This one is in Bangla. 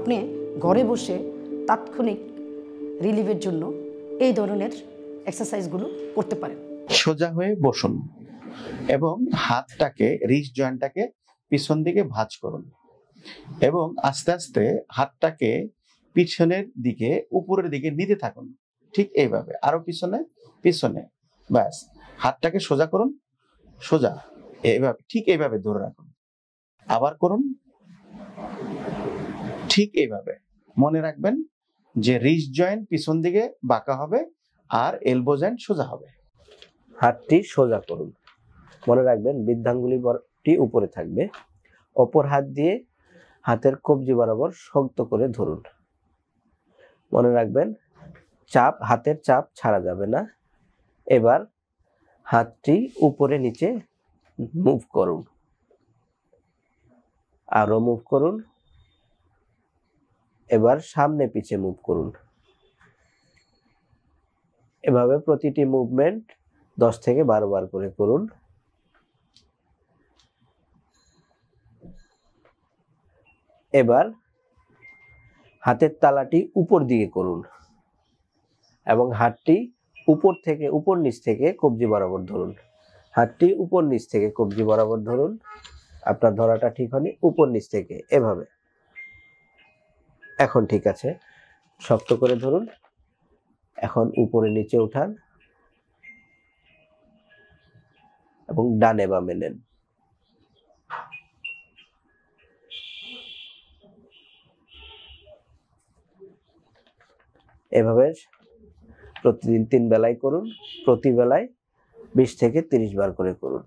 আপনি ঘরে বসে তাৎক্ষণিক রিলিফের জন্য এই ধরনের এক্সারসাইজগুলো করতে পারেন। সোজা হয়ে বসুন এবং হাতটাকে রিস্ট জয়েন্টটাকে পিছন দিকে ভাঁজ করুন এবং আস্তে আস্তে হাতটাকে পিছনের দিকে উপরের দিকে নিতে থাকুন। ঠিক এইভাবে, আরো পিছনে পিছনে, ব্যাস। হাতটাকে সোজা করুন, সোজা, এইভাবে, ঠিক এইভাবে ধরে রাখুন। আবার করুন, ঠিক এইভাবে। মনে রাখবেন যে রিস্ট জয়েন্ট পিছন দিকে বাঁকা হবে আর এলবো জয়েন্ট সোজা হবে। হাতটি সোজা করুন, মনে রাখবেন বৃদ্ধাঙ্গুলিটি উপরে থাকবে। অপর হাত দিয়ে হাতের কবজি বরাবর শক্ত করে ধরুন। মনে রাখবেন হাতের চাপ ছাড়া যাবে না। এবার হাতটি উপরে নিচে মুভ করুন, আরো মুভ করুন। এবার সামনে পিছে মুভ করুন। এভাবে প্রতিটি মুভমেন্ট 10 থেকে 12 বার করে করুন। এবার হাতের তালাটি উপর দিকে করুন এবং হাতটি উপর নিচ থেকে কবজি বরাবর ধরুন। হাতটি উপর নিচ থেকে কবজি বরাবর ধরুন। আপনার ধরাটা ঠিক হয়নি, উপর নিচ থেকে এভাবে। এখন ঠিক আছে, শক্ত করে ধরুন। এখন উপরে নিচে উঠান এবং ডানে বামে নেন। এভাবে প্রতিদিন 3 বেলায় করুন। প্রতি বেলায় 20 থেকে 30 বার করে করুন।